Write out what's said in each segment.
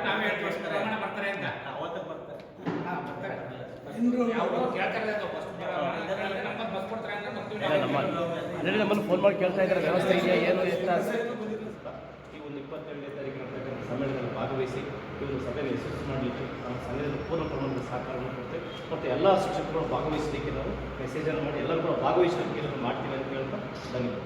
ನಾವೇ ಬರ್ತಾರೆ ಅಂತ ಅವತ್ತು ಬರ್ತಾರೆ. ನಮ್ಮಲ್ಲಿ ಫೋನ್ ಮಾಡಿ ಕೇಳ್ತಾ ಇದ್ದಾರೆ ವ್ಯವಸ್ಥೆ ಇದೆಯಾ ಏನು ಎಷ್ಟ. ಈ ಒಂದು 22ನೇ ತಾರೀಕಿನ ಸಮ್ಮೇಳನದಲ್ಲಿ ಭಾಗವಹಿಸಿ ಈ ಒಂದು ಸಭೆಯನ್ನು ಯಶಸ್ವಿ ಮಾಡಲಿಕ್ಕೆ ನಮ್ಮ ಸಂಘದಿಂದ ಪೂರ್ಣ ಪ್ರಮಾಣದ ಸಹಕಾರವನ್ನು ಕೊಡ್ತೇವೆ ಮತ್ತು ಎಲ್ಲ ಶಿಕ್ಷಕರು ಭಾಗವಹಿಸಲಿಕ್ಕೆ ನಾವು ಮೆಸೇಜನ್ನು ಮಾಡಿ ಎಲ್ಲರೂ ಕೂಡ ಭಾಗವಹಿಸಲಿಕ್ಕೆ ನಾವು ಮಾಡ್ತೀವಿ ಅಂತ ಹೇಳ್ತಾ ಧನ್ಯವಾದ.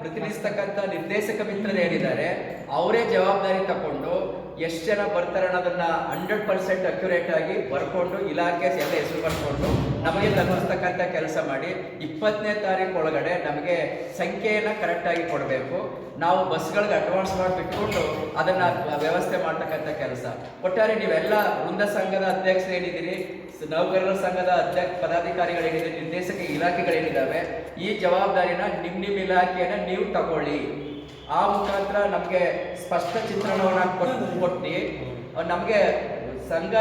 ಪ್ರತಿನಿಧಿಸ್ತಕ್ಕಂಥ ನಿರ್ದೇಶಕ ಮಿತ್ರರು ಏನಿದ್ದಾರೆ ಅವರೇ ಜವಾಬ್ದಾರಿ ತಗೊಂಡು ಎಷ್ಟು ಜನ ಬರ್ತಾರೆ ಅನ್ನೋದನ್ನ 100% ಅಕ್ಯುರೇಟ್ ಆಗಿ ಬರ್ಕೊಂಡು ಇಲಾಖೆ ಎಲ್ಲ ಹೆಸರು ಬರ್ಕೊಂಡು ನಮಗೆ ತಲುಪಿಸ್ತಕ್ಕಂಥ ಕೆಲಸ ಮಾಡಿ 20ನೇ ತಾರೀಕು ಒಳಗಡೆ ನಮಗೆ ಸಂಖ್ಯೆಯನ್ನು ಕರೆಕ್ಟಾಗಿ ಕೊಡಬೇಕು. ನಾವು ಬಸ್ಗಳಿಗೆ ಅಡ್ವಾನ್ಸ್ ಮಾಡಿ ಬಿಟ್ಕೊಂಡು ಅದನ್ನು ವ್ಯವಸ್ಥೆ ಮಾಡ್ತಕ್ಕಂಥ ಕೆಲಸ. ಒಟ್ಟಾರೆ ನೀವೆಲ್ಲ ವೃಂದ ಸಂಘದ ಅಧ್ಯಕ್ಷರು ಏನಿದ್ದೀರಿ, ನೌಕರರ ಸಂಘದ ಪದಾಧಿಕಾರಿಗಳೇನಿದೆ, ನಿರ್ದೇಶಕ ಇಲಾಖೆಗಳೇನಿದ್ದಾವೆ, ಈ ಜವಾಬ್ದಾರಿನ ನಿಮ್ಮ ಇಲಾಖೆಯನ್ನು ನೀವು ತಗೊಳ್ಳಿ. ಆ ಮುಖಾಂತರ ನಮಗೆ ಸ್ಪಷ್ಟ ಚಿತ್ರಣವನ್ನು ಕೊಟ್ಟು ನಮಗೆ ಸಂಘ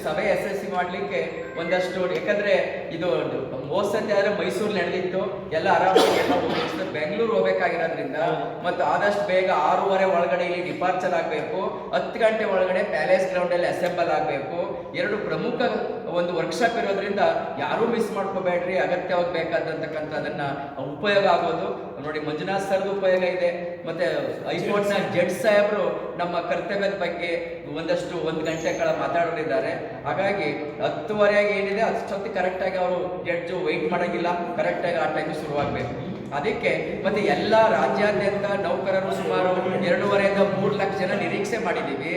ಸಭೆ ಯಶಸ್ವಿ ಮಾಡಲಿಕ್ಕೆ ಒಂದಷ್ಟು, ಯಾಕಂದರೆ ಇದು ಮೋಸಂತೆ ಆದರೆ ಮೈಸೂರು ನಡೆದಿತ್ತು, ಎಲ್ಲ ಆರಾಮಾಗಿ ಎಲ್ಲ ಹೋಗಿತ್ತು. ಬೆಂಗಳೂರು ಹೋಗ್ಬೇಕಾಗಿರೋದ್ರಿಂದ ಮತ್ತು ಆದಷ್ಟು ಬೇಗ 6:30 ಒಳಗಡೆ ಇಲ್ಲಿ ಡಿಪಾರ್ಚರ್ ಆಗಬೇಕು, 10 ಗಂಟೆ ಒಳಗಡೆ ಪ್ಯಾಲೇಸ್ ಗ್ರೌಂಡಲ್ಲಿ ಅಸೆಂಬಲ್ ಆಗಬೇಕು. 2 ಪ್ರಮುಖ ಒಂದು ವರ್ಕ್ಶಾಪ್ ಇರೋದ್ರಿಂದ ಯಾರೂ ಮಿಸ್ ಮಾಡ್ಕೋಬೇಡ್ರಿ. ಅಗತ್ಯವಾಗಿ ಬೇಕಾದಂತಕ್ಕಂಥದ್ದನ್ನ ಉಪಯೋಗ ಆಗೋದು ನೋಡಿ. ಮಂಜುನಾಥ್ ಸರ್ದು ಉಪಯೋಗ ಇದೆ, ಮತ್ತೆ ಹೈಕೋರ್ಟ್ನ ಜಡ್ಜ್ ಸಾಹೇಬರು ನಮ್ಮ ಕರ್ತವ್ಯದ ಬಗ್ಗೆ ಒಂದಷ್ಟು 1 ಗಂಟೆ ಕಾಲ ಮಾತಾಡೋರಿದ್ದಾರೆ. ಹಾಗಾಗಿ 10:30 ಏನಿದೆ ಅಷ್ಟೊತ್ತಿಗೆ ಕರೆಕ್ಟಾಗಿ ಅವರು ಜಡ್ಜು ವೆಯ್ಟ್ ಮಾಡೋಂಗಿಲ್ಲ, ಕರೆಕ್ಟಾಗಿ ಆ ಟೈಮ್ ಶುರುವಾಗಬೇಕು. ಅದಕ್ಕೆ ಮತ್ತೆ ಎಲ್ಲ ರಾಜ್ಯಾದ್ಯಂತ ನೌಕರರು ಸುಮಾರು 2.5 ಇಂದ 3 ಲಕ್ಷ ಜನ ನಿರೀಕ್ಷೆ ಮಾಡಿದ್ದೀವಿ.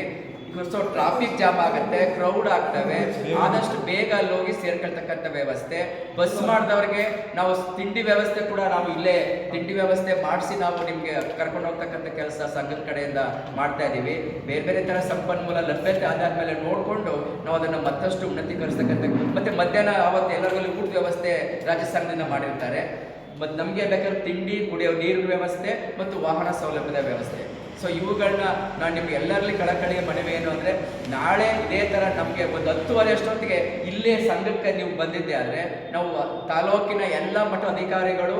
ಸೊ ಟ್ರಾಫಿಕ್ ಜಾಮ್ ಆಗುತ್ತೆ, ಕ್ರೌಡ್ ಆಗ್ತವೆ. ಆದಷ್ಟು ಬೇಗ ಅಲ್ಲಿ ಹೋಗಿ ಸೇರ್ಕೊಳ್ತಕ್ಕಂಥ ವ್ಯವಸ್ಥೆ. ಬಸ್ ಮಾಡಿದವ್ರಿಗೆ ನಾವು ತಿಂಡಿ ವ್ಯವಸ್ಥೆ ಕೂಡ ನಾವು ಇಲ್ಲೇ ತಿಂಡಿ ವ್ಯವಸ್ಥೆ ಮಾಡಿಸಿ ನಾವು ನಿಮಗೆ ಕರ್ಕೊಂಡು ಹೋಗ್ತಕ್ಕಂಥ ಕೆಲಸ ಸಂಘದ ಕಡೆಯಿಂದ ಮಾಡ್ತಾ ಇದ್ದೀವಿ. ಬೇರೆ ಬೇರೆ ಥರ ಸಂಪನ್ಮೂಲ ಲಭ್ಯತೆ ಆಧಾರ ಮೇಲೆ ನೋಡಿಕೊಂಡು ನಾವು ಅದನ್ನು ಮತ್ತಷ್ಟು ಉನ್ನತೀಕರಿಸ್ತಕ್ಕಂಥ, ಮತ್ತೆ ಮಧ್ಯಾಹ್ನ ಅವತ್ತು ಎಲ್ಲರಿಗೂ ಊಟದ ವ್ಯವಸ್ಥೆ ರಾಜ್ಯ ಸಂಘದಿಂದ ಮಾಡಿರ್ತಾರೆ. ಮತ್ತು ನಮಗೆ ಬೇಕಾದ್ರೆ ತಿಂಡಿ, ಕುಡಿಯೋ ನೀರಿನ ವ್ಯವಸ್ಥೆ ಮತ್ತು ವಾಹನ ಸೌಲಭ್ಯದ ವ್ಯವಸ್ಥೆ. ಸೊ ಇವುಗಳನ್ನ ನಾನು ನಿಮ್ಗೆ ಎಲ್ಲರಲ್ಲಿ ಕಳಕಳಿಯ ಮನವಿ ಏನು ಅಂದರೆ, ನಾಳೆ ಇದೇ ಥರ ನಮಗೆ ಒಂದು 10:30 ಅಷ್ಟೊತ್ತಿಗೆ ಇಲ್ಲೇ ಸಂಘಕ್ಕೆ ನೀವು ಬಂದಿದ್ದೆ ಆದರೆ ನಾವು ತಾಲೂಕಿನ ಎಲ್ಲ ಮಟ್ಟ ಅಧಿಕಾರಿಗಳು,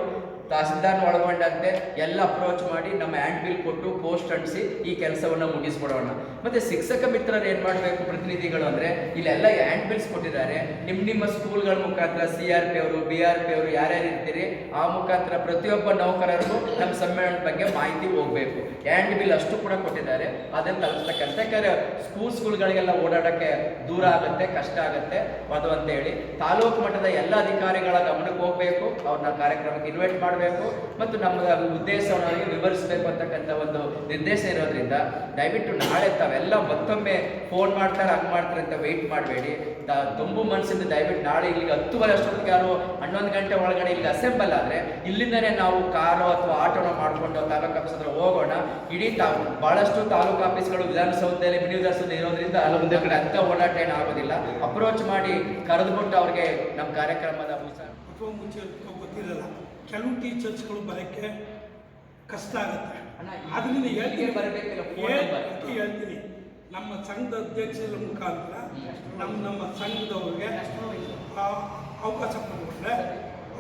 ತಹಸೀಲ್ದಾರ್ನ ಒಳಗೊಂಡಂತೆ ಎಲ್ಲ ಅಪ್ರೋಚ್ ಮಾಡಿ ನಮ್ಮ ಹ್ಯಾಂಡ್ ಬಿಲ್ ಕೊಟ್ಟು ಪೋಸ್ಟ್ ಅಂಟಿಸಿ ಈ ಕೆಲಸವನ್ನು ಮುಗಿಸ್ಬಿಡೋಣ. ಮತ್ತು ಶಿಕ್ಷಕ ಮಿತ್ರರು ಏನು ಮಾಡಬೇಕು ಪ್ರತಿನಿಧಿಗಳು ಅಂದರೆ, ಇಲ್ಲೆಲ್ಲ ಹ್ಯಾಂಡ್ ಬಿಲ್ಸ್ ಕೊಟ್ಟಿದ್ದಾರೆ, ನಿಮ್ಮ ಸ್ಕೂಲ್ಗಳ ಮುಖಾಂತರ CRP ಅವರು, BRP ಅವರು ಯಾರ್ಯಾರು ಇರ್ತೀರಿ ಆ ಮುಖಾಂತರ ಪ್ರತಿಯೊಬ್ಬ ನೌಕರರಿಗೂ ನಮ್ಮ ಸಮ್ಮೇಳನದ ಬಗ್ಗೆ ಮಾಹಿತಿ ಹೋಗಬೇಕು. ಹ್ಯಾಂಡ್ ಬಿಲ್ ಅಷ್ಟು ಕೂಡ ಕೊಟ್ಟಿದ್ದಾರೆ, ಅದನ್ನು ತಲುಪಿಸ್ತಕ್ಕಂಥ. ಯಾಕಂದರೆ ಸ್ಕೂಲ್ಗಳಿಗೆಲ್ಲ ಓಡಾಡೋಕ್ಕೆ ದೂರ ಆಗುತ್ತೆ, ಕಷ್ಟ ಆಗುತ್ತೆ ಅದು ಅಂತೇಳಿ ತಾಲೂಕು ಮಟ್ಟದ ಎಲ್ಲ ಅಧಿಕಾರಿಗಳ ಗಮನಕ್ಕೆ ಹೋಗಬೇಕು. ಅವ್ರನ್ನ ಕಾರ್ಯಕ್ರಮಕ್ಕೆ ಇನ್ವೈಟ್ ಮಾಡಬೇಕು ಮತ್ತು ನಮ್ಮ ಉದ್ದೇಶವನ್ನು ಅವರಿಗೆ ವಿವರಿಸಬೇಕು ಅಂತಕ್ಕಂಥ ಒಂದು ನಿರ್ದೇಶ ಇರೋದ್ರಿಂದ ದಯವಿಟ್ಟು ನಾಳೆ ತಾವೆಲ್ಲ ಮತ್ತೊಮ್ಮೆ ಫೋನ್ ಮಾಡ್ತಾರೆ, ಹಂಗೆ ಮಾಡ್ತಾರೆ ಅಂತ ವೆಯ್ಟ್ ಮಾಡಬೇಡಿ. ತುಂಬು ಮನಸ್ಸಿಂದ ದಯವಿಟ್ಟು ನಾಳೆ ಇಲ್ಲಿಗೆ 10:30 ಅಷ್ಟೊತ್ತಿಗೆ ಯಾರು 11 ಗಂಟೆ ಒಳಗಡೆ ಇಲ್ಲಿ ಅಸೆಂಬಲ್ ಆದರೆ ಇಲ್ಲಿಂದನೇ ನಾವು ಕಾರು ಅಥವಾ ಆಟೋನ ಮಾಡಿಕೊಂಡು ತಾಲೂಕು ಆಫೀಸ್ ಹತ್ರ ಹೋಗೋಣ. ಇಡೀ ಭಾಳಷ್ಟು ತಾಲೂಕು ಆಫೀಸ್ಗಳು ವಿಧಾನಸೌಧದಲ್ಲಿ, ಮಿನಿ ವಿಧಾನಸೌಧ ಇರೋದ್ರಿಂದ ಮುಂದೆ ಕಡೆ ಅಂಥ ಓಡಾಟ ಏನು ಆಗೋದಿಲ್ಲ. ಅಪ್ರೋಚ್ ಮಾಡಿ ಕರೆದುಬಿಟ್ಟು ಅವ್ರಿಗೆ ನಮ್ಮ ಕಾರ್ಯಕ್ರಮದ ಮುಂಚೆ ಗೊತ್ತಿರಲ್ಲ, ಕೆಲವು ಟೀಚರ್ಸ್ಗಳು ಬರೋಕ್ಕೆ ಕಷ್ಟ ಆಗುತ್ತೆ. ಅದರಿಂದ ಹೇಳ್ತೀನಿ ನಮ್ಮ ಸಂಘದ ಅಧ್ಯಕ್ಷರ ಮುಖಾಂತರ ನಮ್ಮ ಸಂಘದವ್ರಿಗೆ ಅವಕಾಶ ಕೊಟ್ಟರೆ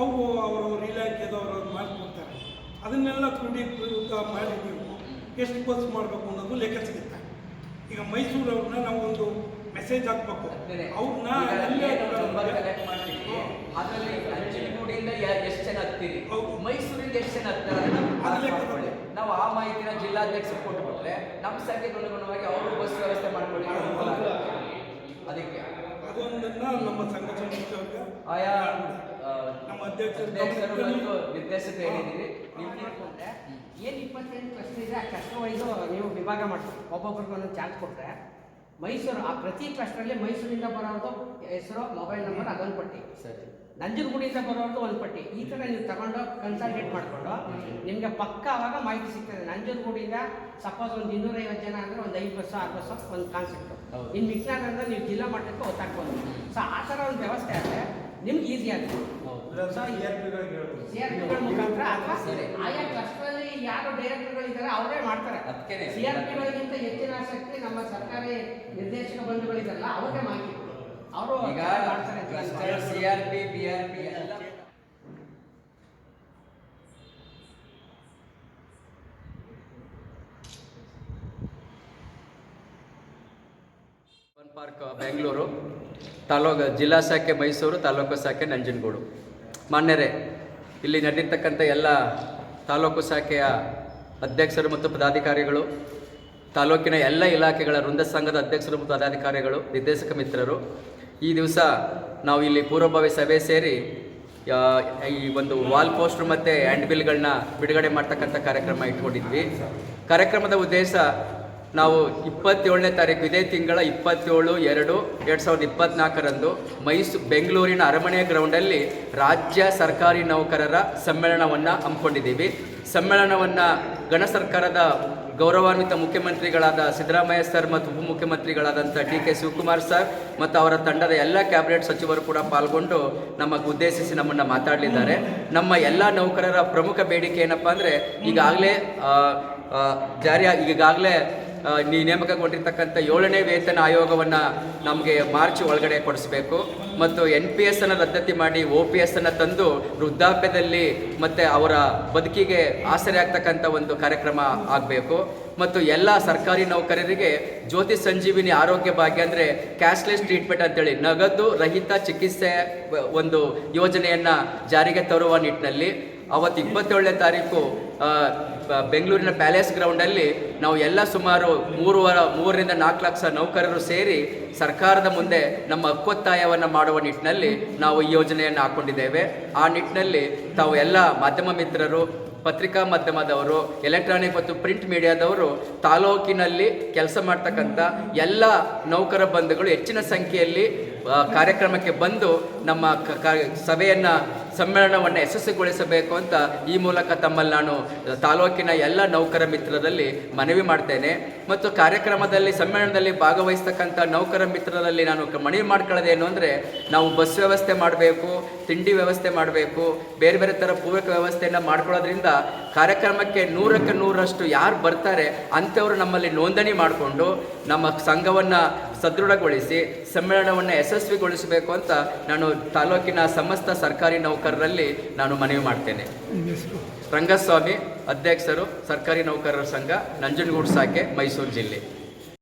ಅವು ಅವರವ್ರ ಇಲಾಖೆದವರು ಮಾಡಿಕೊಡ್ತಾರೆ. ಅದನ್ನೆಲ್ಲ ಕ್ರೋಢೀಕೃತ ಮಾಡಿ ನೀವು ಎಷ್ಟು ಬಸ್ ಮಾಡಬೇಕು ಅನ್ನೋದು ಲೆಕ್ಕ ಸಿಗುತ್ತೆ. ಈಗ ಮೈಸೂರವ್ರನ್ನ ನಾವು ಒಂದು ಮೆಸೇಜ್ ಹಾಕ್ಬೇಕು, ಅವ್ರನ್ನ ಎಷ್ಟು ಜನ ಹತ್ತೀರಿ, ಮೈಸೂರಿಂದ ಎಷ್ಟು ಜನ ಹತ್ತಾರೆ ನಾವು ಆ ಮಾಹಿತಿನ ಜಿಲ್ಲಾಧ್ಯಕ್ಷರು ಕೊಟ್ಟುಬಿಟ್ರೆ ನಮ್ಮ ಸಂಖ್ಯೆಗೆ ಅನುಗುಣವಾಗಿ ಅವರು ಬಸ್ ವ್ಯವಸ್ಥೆ ಮಾಡ್ಕೊಳ್ಳಿ. ಅದಕ್ಕೆ ಅದೊಂದನ್ನ ನಮ್ಮ ಸಂಘ ಸಮಿತಿಯವ್ರಿಗೆ ಆಯಾ ನಮ್ಮ ಅಧ್ಯಕ್ಷರು ನಿರ್ದೇಶಕರು ಹೇಳಿದ್ದೀರಿ. ನೀವು ತಿಳ್ಕೊಂಡ್ರೆ ಏನು 28 ಪ್ರಶ್ನೆ ಇದೆ, ಆ ಪ್ರಶ್ನೆ ವೈಸು ನೀವು ವಿಭಾಗ ಮಾಡ್ತೀವಿ. ಒಬ್ಬೊಬ್ರಿಗೆ ಒಂದೊಂದು ಚಾನ್ಸ್ ಕೊಟ್ಟರೆ ಮೈಸೂರು ಆ ಪ್ರತಿ ಕ್ಲಸ್ಟರಲ್ಲಿ ಮೈಸೂರಿಂದ ಬರೋದು ಹೆಸರು ಮೊಬೈಲ್ ನಂಬರ್ ಅದೊಂದು ಪಟ್ಟಿ, ಸರಿ. ನಂಜನಗೂಡಿಂದ ಬರೋದು ಒಂದು ಪಟ್ಟಿ. ಈ ಥರ ನೀವು ತಗೊಂಡು ಕನ್ಸಲ್ಟೇಟ್ ಮಾಡಿಕೊಂಡು ನಿಮಗೆ ಪಕ್ಕ ಆವಾಗ ಮಾಹಿತಿ ಸಿಗ್ತದೆ. ನಂಜನಗೂಡಿಂದ ಸಪೋಸ್ ಒಂದು 250 ಜನ ಅಂದರೆ ಒಂದು 5 ಬಸ್ಸು 6 ಬಸ್ಸು ಒಂದು ಕಾನ್ಸೆಪ್ಟು. ಇನ್ನು ಮಿಕ್ನಾರ್ ಅಂದರೆ ನೀವು ಜಿಲ್ಲಾ ಮಟ್ಟಕ್ಕೆ ಒತ್ತಾಡ್ಬೋದು. ಸೊ ಆ ಥರ ಒಂದು ವ್ಯವಸ್ಥೆ ಆದರೆ ನಿಮ್ಗೆ ಈಸಿ ಆಗುತ್ತೆ. ಸೊ CRP ಮುಖಾಂತರ ಅಥವಾ ಆಯಾ ಕ್ಲಸ್ಟರಲ್ಲಿ ಯಾರು ಡೈರೆಕ್ಟರ್ಗಳಿದ್ದಾರೆ ಅವರೇ ಮಾಡ್ತಾರೆ. ಅದಕ್ಕೇನೆ CRPಗಳಿಗಿಂತ ಹೆಚ್ಚಿನ ಆಸಕ್ತಿ ನಮ್ಮ ಸರ್ಕಾರಿ ನಿರ್ದೇಶಕ ಬಂಧುಗಳಿದಾರಲ್ಲ ಅವ್ರಿಗೆ ಮಾಹಿತಿ ಕೊಡು. ಅವರು ಈಗ ಮಾಡ್ತಾರೆ. ಕ್ಲಸ್ಟರ್ CRP BRP ಎಲ್ಲ ಪಾರ್ಕ್ ಬೆಂಗಳೂರು, ಜಿಲ್ಲಾ ಶಾಖೆ ಮೈಸೂರು, ತಾಲೂಕು ಶಾಖೆ ನಂಜನಗೂಡು. ಮಾನ್ಯರೇ, ಇಲ್ಲಿ ನಡೆದಿರ್ತಕ್ಕಂಥ ಎಲ್ಲ ತಾಲೂಕು ಶಾಖೆಯ ಅಧ್ಯಕ್ಷರು ಮತ್ತು ಪದಾಧಿಕಾರಿಗಳು, ತಾಲೂಕಿನ ಎಲ್ಲ ಇಲಾಖೆಗಳ ವೃಂದ ಸಂಘದ ಅಧ್ಯಕ್ಷರು ಮತ್ತು ಪದಾಧಿಕಾರಿಗಳು, ನಿರ್ದೇಶಕ ಮಿತ್ರರು, ಈ ದಿವಸ ನಾವು ಇಲ್ಲಿ ಪೂರ್ವಭಾವಿ ಸಭೆ ಸೇರಿ ಈ ಒಂದು ವಾಲ್ ಪೋಸ್ಟರ್ ಮತ್ತು ಹ್ಯಾಂಡ್ ಬಿಲ್ಗಳನ್ನ ಬಿಡುಗಡೆ ಮಾಡ್ತಕ್ಕಂಥ ಕಾರ್ಯಕ್ರಮ ಇಟ್ಕೊಂಡಿದ್ವಿ. ಕಾರ್ಯಕ್ರಮದ ಉದ್ದೇಶ, ನಾವು 27ನೇ ತಾರೀಕು ಇದೇ ತಿಂಗಳ 27/2/2024 ಬೆಂಗಳೂರಿನ ಅರಮನೆ ಗ್ರೌಂಡಲ್ಲಿ ರಾಜ್ಯ ಸರ್ಕಾರಿ ನೌಕರರ ಸಮ್ಮೇಳನವನ್ನು ಹಮ್ಮಿಕೊಂಡಿದ್ದೀವಿ. ಸಮ್ಮೇಳನವನ್ನು ಗಣ ಸರ್ಕಾರದ ಗೌರವಾನ್ವಿತ ಮುಖ್ಯಮಂತ್ರಿಗಳಾದ ಸಿದ್ದರಾಮಯ್ಯ ಸರ್ ಮತ್ತು ಉಪಮುಖ್ಯಮಂತ್ರಿಗಳಾದಂಥ DK ಶಿವಕುಮಾರ್ ಸರ್ ಮತ್ತು ಅವರ ತಂಡದ ಎಲ್ಲ ಕ್ಯಾಬಿನೆಟ್ ಸಚಿವರು ಕೂಡ ಪಾಲ್ಗೊಂಡು ಉದ್ದೇಶಿಸಿ ನಮ್ಮನ್ನು ಮಾತಾಡಲಿದ್ದಾರೆ. ನಮ್ಮ ಎಲ್ಲ ನೌಕರರ ಪ್ರಮುಖ ಬೇಡಿಕೆ ಏನಪ್ಪ ಅಂದರೆ, ಈಗಾಗಲೇ ನೇಮಕಗೊಂಡಿರ್ತಕ್ಕಂಥ 7ನೇ ವೇತನ ಆಯೋಗವನ್ನು ನಮಗೆ ಮಾರ್ಚ್ ಒಳಗಡೆ ಕೊಡಿಸಬೇಕು ಮತ್ತು NPS ಅನ್ನು ರದ್ದತಿ ಮಾಡಿ OPS ಅನ್ನು ತಂದು ವೃದ್ಧಾಪ್ಯದಲ್ಲಿ ಮತ್ತು ಅವರ ಬದುಕಿಗೆ ಆಸರೆ ಆಗ್ತಕ್ಕಂಥ ಒಂದು ಕಾರ್ಯಕ್ರಮ ಆಗಬೇಕು ಮತ್ತು ಎಲ್ಲ ಸರ್ಕಾರಿ ನೌಕರರಿಗೆ ಜ್ಯೋತಿ ಸಂಜೀವಿನಿ ಆರೋಗ್ಯ ಭಾಗ್ಯ ಅಂದರೆ ಕ್ಯಾಶ್ಲೆಸ್ ಟ್ರೀಟ್ಮೆಂಟ್ ಅಂತೇಳಿ ನಗದು ರಹಿತ ಚಿಕಿತ್ಸೆ ಒಂದು ಯೋಜನೆಯನ್ನು ಜಾರಿಗೆ ತರುವ ನಿಟ್ಟಿನಲ್ಲಿ ಅವತ್ತು 27ನೇ ತಾರೀಕು ಬೆಂಗಳೂರಿನ ಪ್ಯಾಲೇಸ್ ಗ್ರೌಂಡಲ್ಲಿ ನಾವು ಎಲ್ಲ ಸುಮಾರು 3ರಿಂದ 4 ಲಕ್ಷ ನೌಕರರು ಸೇರಿ ಸರ್ಕಾರದ ಮುಂದೆ ನಮ್ಮ ಹಕ್ಕೊತ್ತಾಯವನ್ನು ಮಾಡುವ ನಿಟ್ಟಿನಲ್ಲಿ ನಾವು ಈ ಯೋಜನೆಯನ್ನು ಹಾಕ್ಕೊಂಡಿದ್ದೇವೆ. ಆ ನಿಟ್ಟಿನಲ್ಲಿ ತಾವು ಎಲ್ಲ ಮಾಧ್ಯಮ ಮಿತ್ರರು, ಪತ್ರಿಕಾ ಮಾಧ್ಯಮದವರು, ಎಲೆಕ್ಟ್ರಾನಿಕ್ ಮತ್ತು ಪ್ರಿಂಟ್ ಮೀಡಿಯಾದವರು, ತಾಲೂಕಿನಲ್ಲಿ ಕೆಲಸ ಮಾಡ್ತಕ್ಕಂಥ ಎಲ್ಲ ನೌಕರ ಬಂಧುಗಳು ಹೆಚ್ಚಿನ ಸಂಖ್ಯೆಯಲ್ಲಿ ಕಾರ್ಯಕ್ರಮಕ್ಕೆ ಬಂದು ನಮ್ಮ ಸಭೆಯನ್ನು ಸಮ್ಮೇಳನವನ್ನು ಯಶಸ್ವಿಗೊಳಿಸಬೇಕು ಅಂತ ಈ ಮೂಲಕ ತಮ್ಮಲ್ಲಿ ನಾನು ತಾಲೂಕಿನ ಎಲ್ಲ ನೌಕರ ಮಿತ್ರರಲ್ಲಿ ಮನವಿ ಮಾಡ್ತೇನೆ. ಮತ್ತು ಕಾರ್ಯಕ್ರಮದಲ್ಲಿ ಸಮ್ಮೇಳನದಲ್ಲಿ ಭಾಗವಹಿಸ್ತಕ್ಕಂಥ ನೌಕರ ಮಿತ್ರರಲ್ಲಿ ನಾನು ಮನವಿ ಮಾಡ್ಕೊಳ್ಳೋದೇನು ಅಂದರೆ, ನಾವು ಬಸ್ ವ್ಯವಸ್ಥೆ ಮಾಡಬೇಕು, ತಿಂಡಿ ವ್ಯವಸ್ಥೆ ಮಾಡಬೇಕು, ಬೇರೆ ಬೇರೆ ಥರ ಪೂರಕ ವ್ಯವಸ್ಥೆಯನ್ನು ಮಾಡ್ಕೊಳ್ಳೋದ್ರಿಂದ ಕಾರ್ಯಕ್ರಮಕ್ಕೆ 100ಕ್ಕೆ 100ರಷ್ಟು ಯಾರು ಬರ್ತಾರೆ ಅಂಥವರು ನಮ್ಮಲ್ಲಿ ನೋಂದಣಿ ಮಾಡಿಕೊಂಡು ನಮ್ಮ ಸಂಘವನ್ನು ಸದೃಢಗೊಳಿಸಿ ಸಮ್ಮೇಳನವನ್ನು ಯಶಸ್ವಿಗೊಳಿಸಬೇಕು ಅಂತ ನಾನು ತಾಲೂಕಿನ ಸಮಸ್ತ ಸರ್ಕಾರಿ ನೌಕರರಲ್ಲಿ ನಾನು ಮನವಿ ಮಾಡ್ತೇನೆ. ರಂಗಸ್ವಾಮಿ, ಅಧ್ಯಕ್ಷರು, ಸರ್ಕಾರಿ ನೌಕರರ ಸಂಘ, ನಂಜನಗೂಡು ಶಾಖೆ, ಮೈಸೂರು ಜಿಲ್ಲೆ.